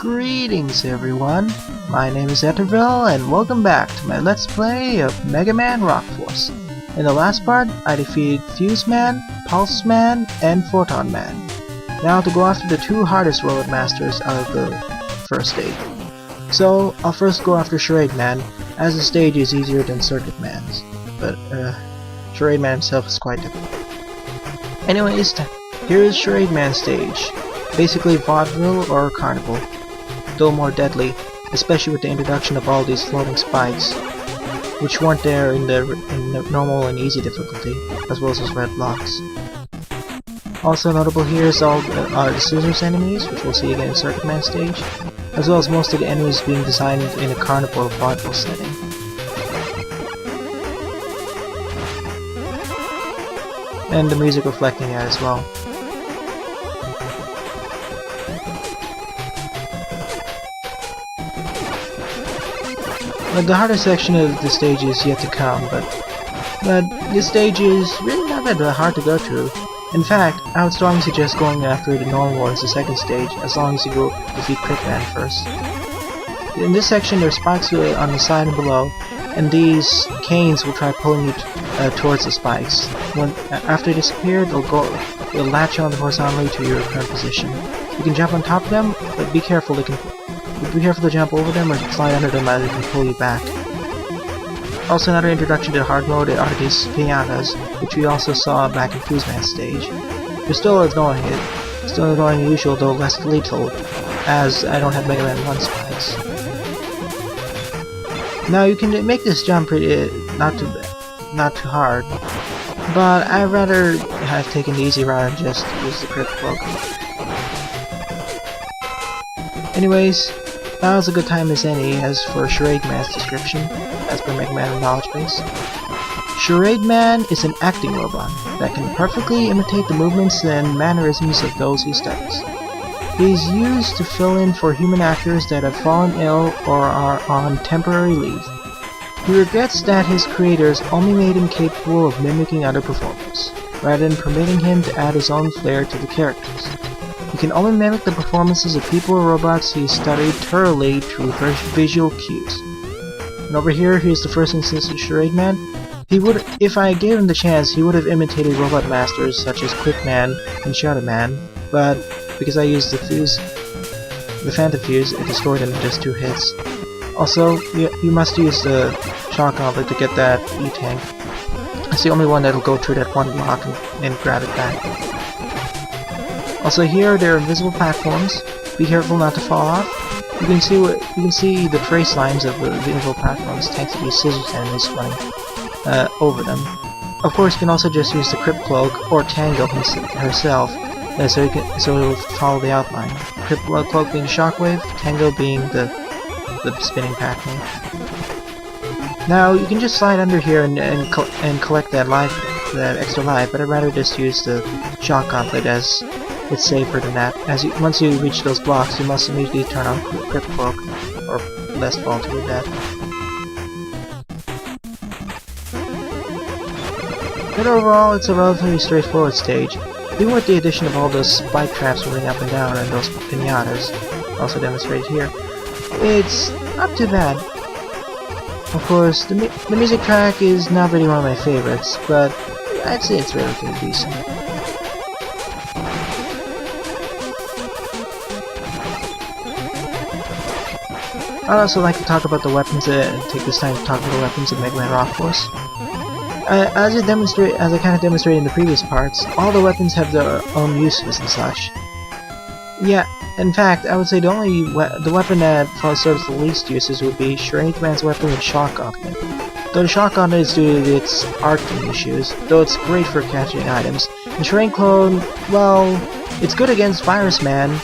Greetings everyone, my name is Vaudeville and welcome back to my Let's Play of Mega Man Rock Force. In the last part, I defeated Fuse Man, Pulse Man, and Photon Man. Now to go after the two hardest Robot Masters out of the first stage. So, I'll first go after Charade Man, as the stage is easier than Circuit Man's. But, Charade Man himself is quite difficult. Anyways, here is Charade Man's stage. Basically Vaudeville or Carnival, though more deadly, especially with the introduction of all these floating spikes, which weren't there in the normal and easy difficulty, as well as those red blocks. Also notable here is all the scissors enemies, which we'll see again in Circuit Man stage, as well as most of the enemies being designed in a Carnival or Vaudeville setting. And the music reflecting that as well. But the hardest section of the stage is yet to come, but this stage is really not that hard to go through. In fact, I would strongly suggest going after the normal as the second stage, as long as you go defeat Crit Man first. In this section there are spikes on the side and below, and these canes will try pulling you towards the spikes. After they disappear, they'll latch on horizontally to your current position. You can jump on top of them, but be careful to jump over them or slide under them as they can pull you back. Also, another introduction to the hard mode are these pinatas, which we also saw back in Fuse Man's stage. They're still annoying than usual, though less lethal, as I don't have Mega Man 1 spikes. Now you can make this jump pretty not too hard, but I'd rather have taken the easy route and just use the Crit Cloak. Anyways, now is a good time as any as for Charade Man's description, as per Mega Man Knowledge Base. Charade Man is an acting robot that can perfectly imitate the movements and mannerisms of those he studies. He is used to fill in for human actors that have fallen ill or are on temporary leave. He regrets that his creators only made him capable of mimicking other performers, rather than permitting him to add his own flair to the characters. He can only mimic the performances of people or robots he studied thoroughly through visual cues. And over here's the first instance of Charade Man. If I gave him the chance, he would have imitated Robot Masters such as Quick Man and Charade Man, but because I used the Phantom Fuse, it destroyed him in just 2 hits. Also, you must use the Shock Gauntlet to get that E-Tank. It's the only one that'll go through that one block and grab it back. Also here, there are invisible platforms. Be careful not to fall off. You can see the trace lines of the invisible platforms thanks to these scissors enemies running over them. Of course, you can also just use the Crypt Cloak or Tango herself, so it will follow the outline. Crypt Cloak being the Shockwave, Tango being the spinning Pac-Man. Now you can just slide under here and collect that extra life, but I'd rather just use the Shock Gauntlet as it's safer than that. Once you reach those blocks, you must immediately turn on Crypt Cloak, or less fall to your death. But overall, it's a relatively straightforward stage, even with the addition of all those spike traps moving up and down and those pinatas, also demonstrated here. It's not too bad. Of course, the music track is not really one of my favorites, but I'd say it's relatively decent. I'd also like to talk about the weapons, take this time to talk about the weapons of Mega Man Rock Force. As I kind of demonstrated in the previous parts, all the weapons have their own uses and such. Yeah, in fact, I would say the weapon that serves the least uses would be Charade Man's weapon with Shock Gauntlet. Though the Shock Gauntlet is due to its arcing issues, though it's great for catching items. The Charade Clone, well, it's good against Virus Man,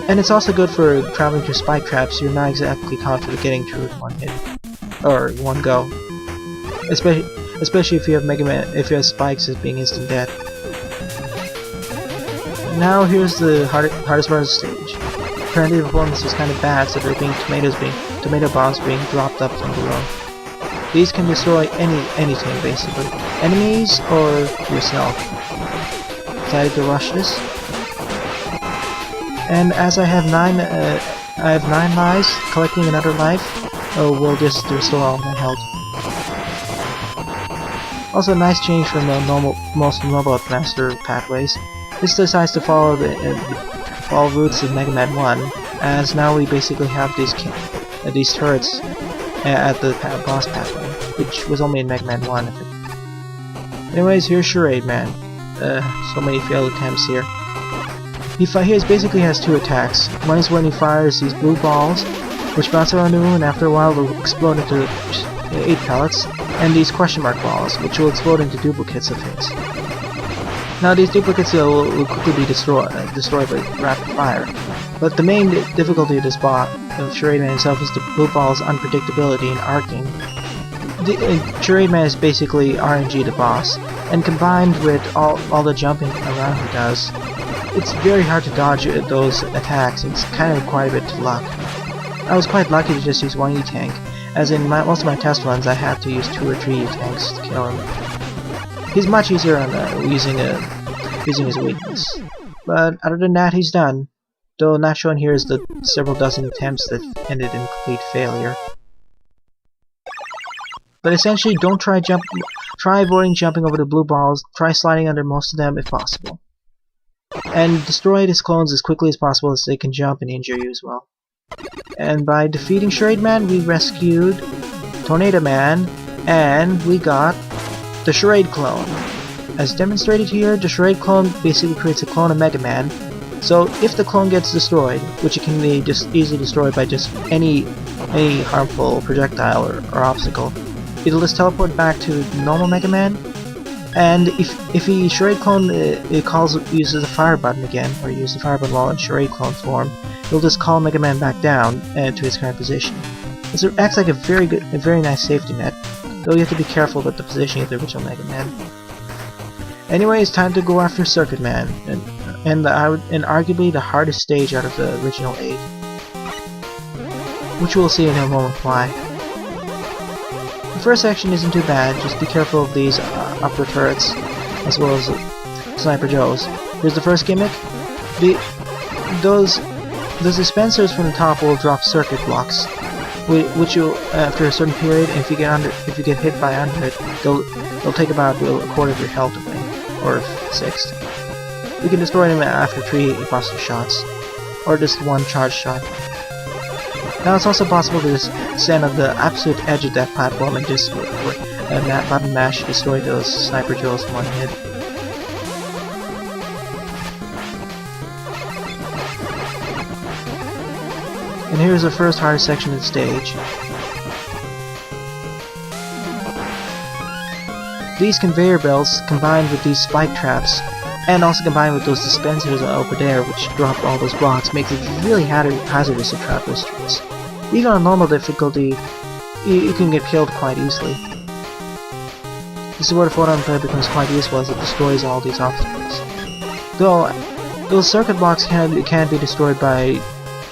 and it's also good for traveling through spike traps you're not exactly confident getting through with one hit, or one go. Especially if you have spikes as being instant death. Now here's the hardest part of the stage. Apparently the performance is kind of bad, so there are tomato bombs being dropped up from below. These can destroy anything basically, enemies or yourself. Decided to rush this. And as I have I have 9 lives. Collecting another life will just restore all my health. Also, a nice change from the most normal master pathways. This decides to follow the routes of Mega Man 1, as now we basically have these turrets at the boss pathway, which was only in Mega Man 1. Anyways, here's Charade Man. So many failed attempts here. He basically has 2 attacks. One is when he fires these blue balls, which bounce around the room and after a while will explode into 8 pellets, and these question mark balls, which will explode into duplicates of his. Now these duplicates will quickly be destroyed by rapid fire, but the main difficulty of this boss, of Charade Man himself, is the blue ball's unpredictability and arcing. Charade Man is basically RNG the boss, and combined with all the jumping around he does, it's very hard to dodge those attacks. It's kind of quite a bit of luck. I was quite lucky to just use 1 E-Tank, as in most of my test runs I had to use 2 or 3 E-Tanks to kill him. He's much easier on using his weakness. But other than that, he's done. Though not shown here is the several dozen attempts that ended in complete failure. But essentially, don't try avoiding jumping over the blue balls, try sliding under most of them if possible. And destroy his clones as quickly as possible as they can jump and injure you as well. And by defeating Charade Man, we rescued Tornado Man, and we got the Charade clone. As demonstrated here, the Charade clone basically creates a clone of Mega Man, so if the clone gets destroyed, which it can be just easily destroyed by just any harmful projectile or obstacle, it'll just teleport back to normal Mega Man. And if he Charade clone uses the fire button again, or uses the fire button while in Charade clone form, it'll just call Mega Man back down to his current position. It acts like a very nice safety net, though you have to be careful about the positioning of the original Mega Man. Anyway, it's time to go after Circuit Man, and arguably the hardest stage out of the original 8, which we'll see in a moment why. The first section isn't too bad, just be careful of these upper turrets, as well as Sniper Joes. Here's the first gimmick. Those dispensers from the top will drop circuit blocks, which you, after a certain period, if you get hit by under it, they'll take about a quarter of your health away, or a sixth. You can destroy them after 3 buster shots, or just 1 charge shot. Now it's also possible to just stand on the absolute edge of that platform and just button mash to destroy those Sniper Joes in 1 hit. And here's the first hardest section of the stage. These conveyor belts, combined with these spike traps, and also combined with those dispensers over there which drop all those blocks, makes it really hazardous to trap those trees. Even on normal difficulty, you can get killed quite easily. This is where the photon flare becomes quite useful, as it destroys all these obstacles. Though those circuit blocks can be destroyed by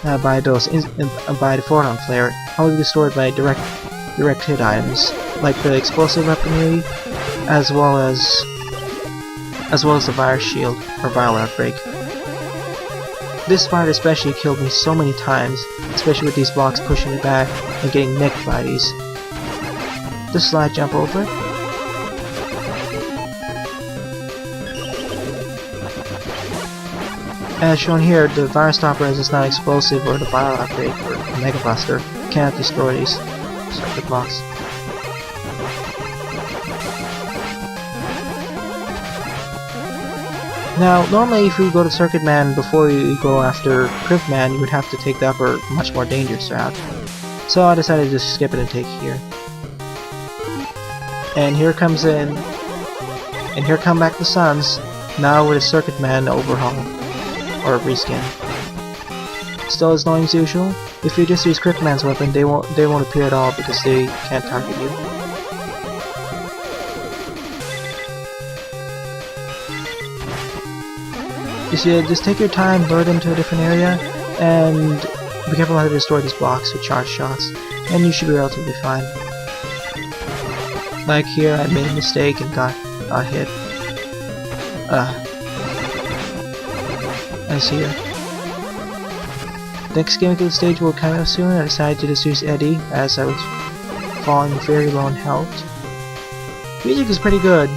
the photon flare, only destroyed by direct hit items like the explosive weaponry, as well as the virus shield or viral outbreak. This fight especially killed me so many times, especially with these blocks pushing me back and getting nicked by these. Just slide jump over it. As shown here, the virus stopper, as it's not explosive or the viral outbreak or the Mega Buster, cannot destroy these circuit blocks. Now, normally if you go to Circuit Man before you go after Crypt Man, you would have to take the upper, much more dangerous route. So I decided to just skip it and take here. And here come back the Suns, now with a Circuit Man overhaul, or reskin. Still as annoying as usual, if you just use Crypt Man's weapon, they won't appear at all because they can't target you. Just take your time, lure them to a different area, and be careful how to destroy these blocks with charge shots, and you should be relatively fine. Like here, I made a mistake and got hit. I see her. Next gimmick of the stage will come up soon. I decided to just use Eddie as I was falling very low in health. Music is pretty good.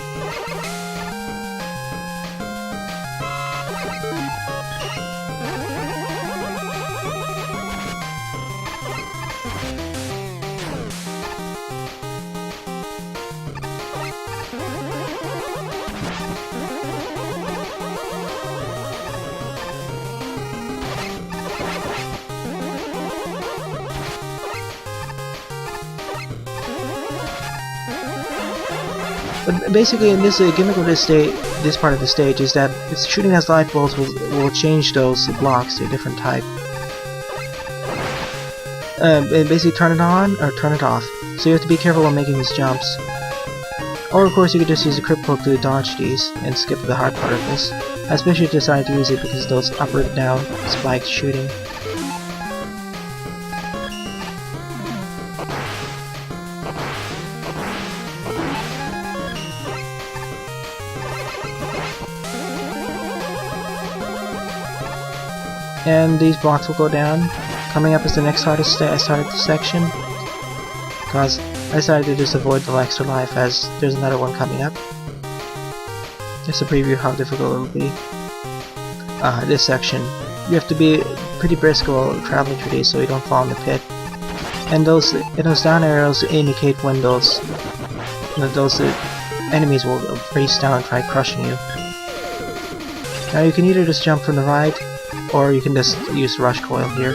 But basically, in this gimmick of this part of the stage is that shooting as light balls will change those blocks to a different type. And basically turn it on or turn it off. So you have to be careful when making these jumps. Or of course you could just use a Crypt Cloak to dodge these and skip the hard part of this. I especially decided to use it because of those up or down spikes shooting. And these blocks will go down. Coming up is the next hardest section, because I decided to just avoid the extra life as there's another one coming up. Just to preview how difficult it will be. This section, you have to be pretty brisk while traveling through these so you don't fall in the pit. And those down arrows indicate when those enemies will race down and try crushing you. Now you can either just jump from the right, or you can just use rush coil here.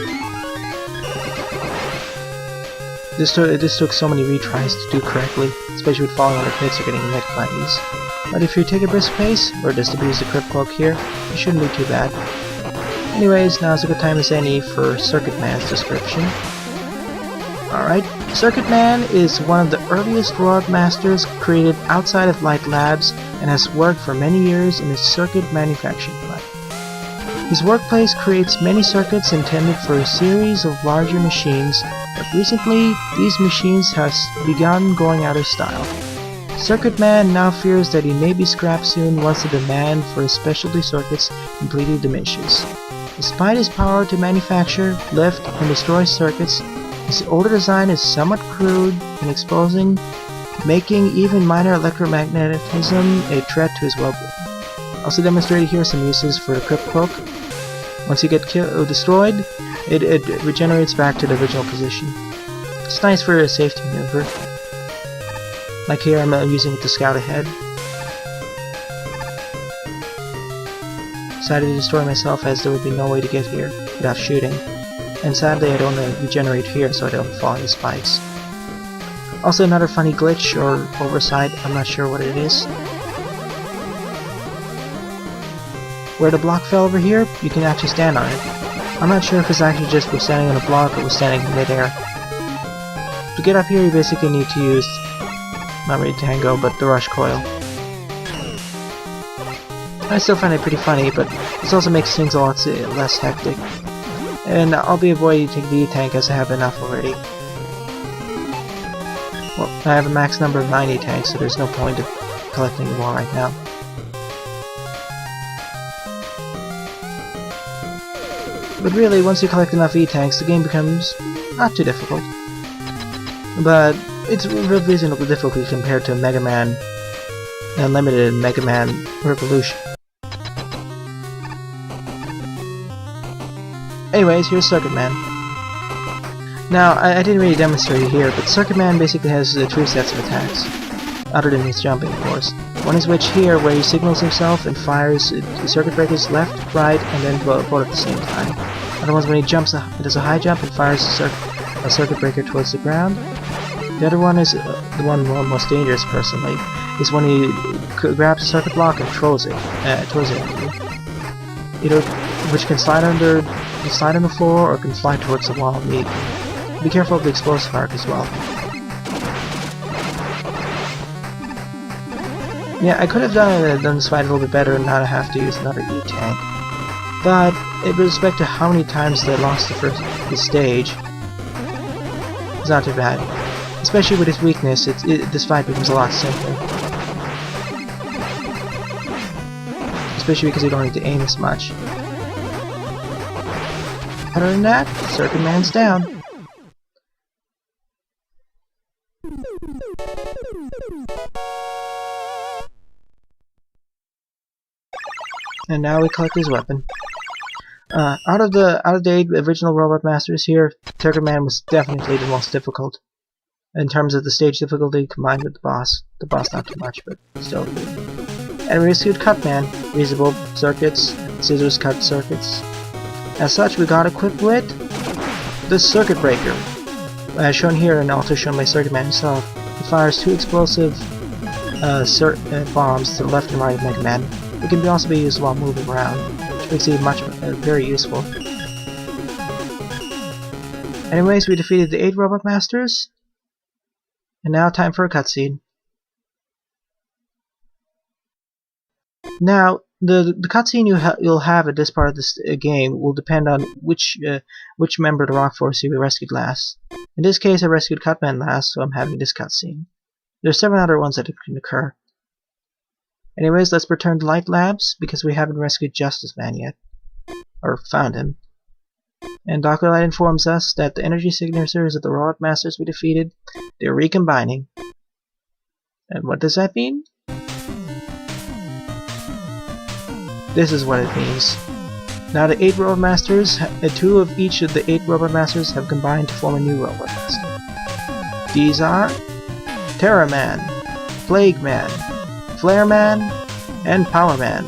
This took so many retries to do correctly, especially with falling under pits or getting hit by these. But if you take a brisk pace, or just abuse the Crypt Cloak here, it shouldn't be too bad. Anyways, now's a good time as any for Circuit Man's description. Alright, Circuit Man is one of the earliest rod masters created outside of Light Labs and has worked for many years in a circuit manufacturing plant. His workplace creates many circuits intended for a series of larger machines, but recently these machines have begun going out of style. Circuit Man now fears that he may be scrapped soon once the demand for his specialty circuits completely diminishes. Despite his power to manufacture, lift, and destroy circuits, his older design is somewhat crude and exposing, making even minor electromagnetism a threat to his well-being. Also demonstrated here some uses for the Crypt Cloak. Once you get destroyed, it regenerates back to the original position. It's nice for a safety maneuver. Like here, I'm using it to scout ahead. Decided to destroy myself as there would be no way to get here without shooting. And sadly I don't regenerate here so I don't fall into spikes. Also another funny glitch or oversight, I'm not sure what it is. Where the block fell over here, you can actually stand on it. I'm not sure if it's actually just was standing on a block or was standing in midair. To get up here you basically need to use, not really Tango, but the rush coil. I still find it pretty funny, but this also makes things a lot less hectic. And I'll be avoiding taking the E-Tank as I have enough already. Well, I have a max number of 9 E-Tanks, so there's no point of collecting more right now. But really, once you collect enough E-Tanks, the game becomes not too difficult. But it's reasonably difficult compared to Mega Man Unlimited and Mega Man Revolution. Anyways, here's Circuit Man. Now, I didn't really demonstrate it here, but Circuit Man basically has 3 sets of attacks, other than his jumping, of course. One is which here, where he signals himself and fires the circuit breakers left, right, and then both at the same time. Other one's when he jumps, does a high jump and fires a circuit breaker towards the ground. The other one is the one most dangerous, personally, is when he grabs a circuit block and throws it towards it. Either which can slide on the floor or can fly towards the wall immediately. Be careful of the explosive arc as well. Yeah, I could have done this fight a little bit better and not have to use another E-Tank. But, with respect to how many times they lost the stage, it's not too bad. Especially with his weakness, this fight becomes a lot simpler. Especially because you don't need to aim as much. Other than that, Circuit Man's down. And now we collect his weapon. Out of the 8 original Robot Masters here, Circuit Man was definitely the most difficult. In terms of the stage difficulty combined with the boss. The boss not too much, but still good. And we rescued Cutman, reasonable circuits, scissors cut circuits. As such, we got equipped with the Circuit Breaker. As shown here and also shown by Circuit Man himself, it fires 2 explosive bombs to the left and right of Mega Man. It can also be used while moving around, which makes it very useful. Anyways, we defeated the 8 Robot Masters. And now time for a cutscene. Now, the cutscene you'll have at this part of this game will depend on which member of the Rock Force you rescued last. In this case, I rescued Cutman last, so I'm having this cutscene. There's 7 other ones that can occur. Anyways, let's return to Light Labs, because we haven't rescued Justice Man yet. Or found him. And Dr. Light informs us that the energy signatures of the Robot Masters we defeated, they're recombining. And what does that mean? This is what it means. Now the 8 Robot Masters, 2 of each of the 8 Robot Masters have combined to form a new Robot Master. These are Terror Man, Plague Man, Flare Man, and Power Man.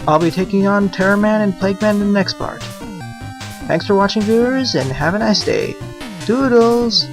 I'll be taking on Terror Man and Plague Man in the next part. Thanks for watching, viewers, and have a nice day. Toodles!